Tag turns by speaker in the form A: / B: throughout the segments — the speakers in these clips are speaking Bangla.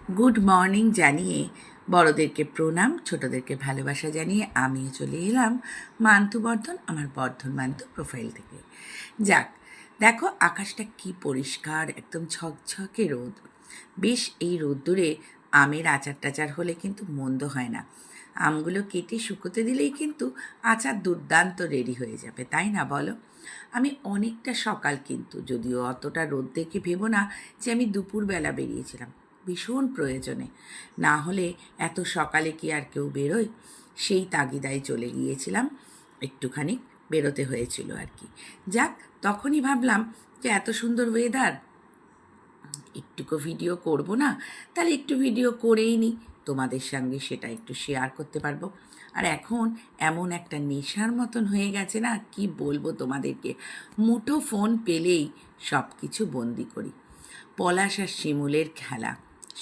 A: গুড মর্নিং জানিয়ে বড়দেরকে প্রণাম, ছোটদেরকে ভালোবাসা জানিয়ে আমিও চলে এলাম মান্তু বর্ধন, আমার বর্ধন মান্তু প্রোফাইল থেকে। যাক, দেখো আকাশটা কি পরিষ্কার, একদম ঝকঝকে রোদ। বেশ এই রোদ্দুরে আমের আচার টাচার হলে কিন্তু মন্দ হয় না। আমগুলো কেটে শুকোতে দিলেই কিন্তু আচার দুর্দান্ত রেডি হয়ে যাবে, তাই না বলো? আমি অনেকটা সকাল, কিন্তু যদিও অতটা রোদ দেখে ভেবো না যে আমি দুপুরবেলা বেরিয়েছিলাম, ভীষণ প্রয়োজনে। না হলে এত সকালে কি আর কেউ বেরোয়? সেই তাগিদায় চলে গিয়েছিলাম, একটুখানি বেরোতে হয়েছিল আর কি। যাক, তখনই ভাবলাম যে এত সুন্দর ওয়েদার, একটুকু ভিডিও করব না, তাহলে একটু ভিডিও করেই নিই, তোমাদের সঙ্গে সেটা একটু শেয়ার করতে পারবো। আর এখন এমন একটা নেশার মতন হয়ে গেছে না, কি বলবো তোমাদেরকে, মুঠো ফোন পেলেই সব কিছু বন্দি করি। পলাশ আর শিমুলের খেলা,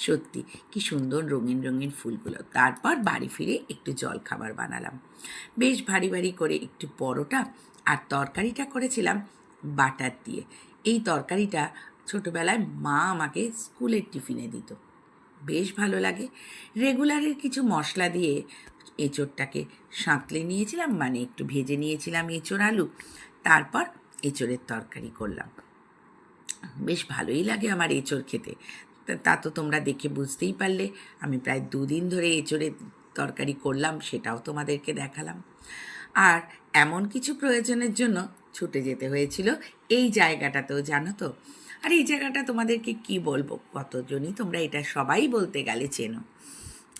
A: সত্যি কি সুন্দর রঙিন রঙিন ফুলগুলো। তারপর বাড়ি ফিরে একটু জলখাবার বানালাম, বেশ ভারী ভারী করে একটু পরোটা, আর তরকারিটা করেছিলাম বাটার দিয়ে। এই তরকারিটা ছোটোবেলায় মা আমাকে স্কুলের টিফিনে দিত, বেশ ভালো লাগে। রেগুলারের কিছু মশলা দিয়ে এঁচোড়টাকে সাঁতলে নিয়েছিলাম, মানে একটু ভেজে নিয়েছিলাম এঁচোড় আলু, তারপর এঁচোড়ের তরকারি করলাম। বেশ ভালোই লাগে আমার এঁচোড় খেতে। তা তো তোমরা দেখে বুঝতেই পারলে, আমি প্রায় 2 দিন ধরে এঁচোড়ের তরকারি করলাম, সেটাও তোমাদেরকে দেখালাম। আর এমন কিছু প্রয়োজনের জন্য ছুটে যেতে হয়েছিল এই জায়গাটাতেও, জানো তো। আর এই জায়গাটা তোমাদেরকে কি বলবো, কতজনই তোমরা এটা সবাই বলতে গেলে চেনো।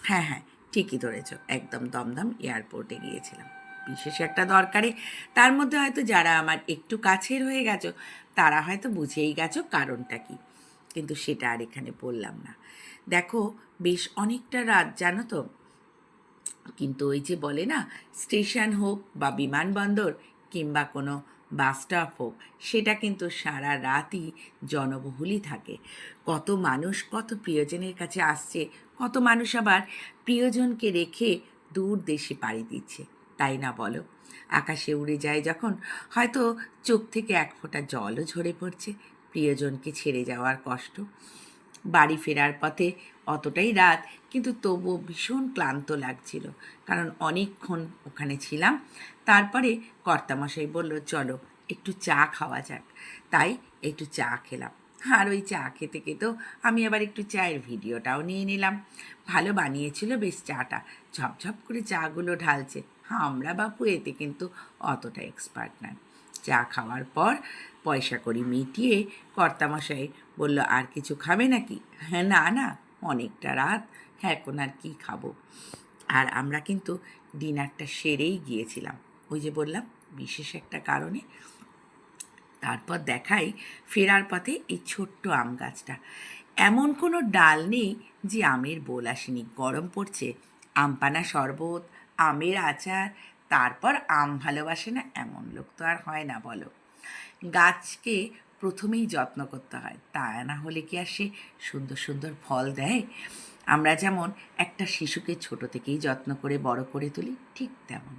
A: হ্যাঁ হ্যাঁ, ঠিকই ধরেছ, একদম দমদম এয়ারপোর্টে গিয়েছিলাম বিশেষ একটা দরকারে। তার মধ্যে হয়তো যারা আমার একটু কাছের হয়ে গেছো, তারা হয়তো বুঝেই গেছো কারণটা কি, কিন্তু সেটা আর এখানে বললাম না। দেখো, বেশ অনেকটা রাত, জানো তো। কিন্তু ওই যে বলে না, স্টেশন হোক বা বিমানবন্দর কিংবা কোনো বাস স্টপ হোক, সেটা কিন্তু সারা রাতই জনবহুলই থাকে। কত মানুষ কত প্রিয়জনের কাছে আসছে, কত মানুষ আবার প্রিয়জনকে রেখে দূর দেশে পাড়ি দিচ্ছে, তাই না বলো? আকাশে উড়ে যায় যখন, হয়তো চোখ থেকে এক ফোঁটা জলও ঝরে পড়ছে, প্রিয়জনকে ছেড়ে যাওয়ার কষ্ট। বাড়ি ফেরার পথে অতটাই রাত, কিন্তু তবুও ভীষণ ক্লান্ত লাগছিল, কারণ অনেকক্ষণ ওখানে ছিলাম। তারপরে কর্তামশাই বলল, চলো একটু চা খাওয়া যাক। তাই একটু চা খেলাম। আর ওই চা খেতে খেতেও আমি আবার একটু চায়ের ভিডিওটাও নিয়ে নিলাম। ভালো বানিয়েছিল বেশ চাটা, ঝপঝপ করে চাগুলো ঢালছে। আমরা বাপু এতে কিন্তু অতটা এক্সপার্ট নয়। চা খাওয়ার পর পয়সা কড়ি মিটিয়ে কর্তামশাই বলল, আর কিছু খাবে নাকি? হ্যাঁ, না না, অনেকটা রাত, হ্যাঁ এখন আর কী খাবো। আর আমরা কিন্তু ডিনারটা সেরেই গিয়েছিলাম, ওই যে বললাম বিশেষ একটা কারণে। তারপর দেখাই ফেরার পথে এই ছোট্ট আম গাছটা, এমন কোনো ডাল নেই যে আমের বোল আসেনি। গরম পড়ছে, আমপানা শরবত, আমের আচার, তারপর আম ভালোবাসে না এমন লোক তো আর হয় না বলো। গাছকে প্রথমেই যত্ন করতে হয়, তা না হলে কি আর সে সুন্দর সুন্দর ফল দেয়? আমরা যেমন একটা শিশুকে ছোট থেকেই যত্ন করে বড় করে তুলি, ঠিক তেমন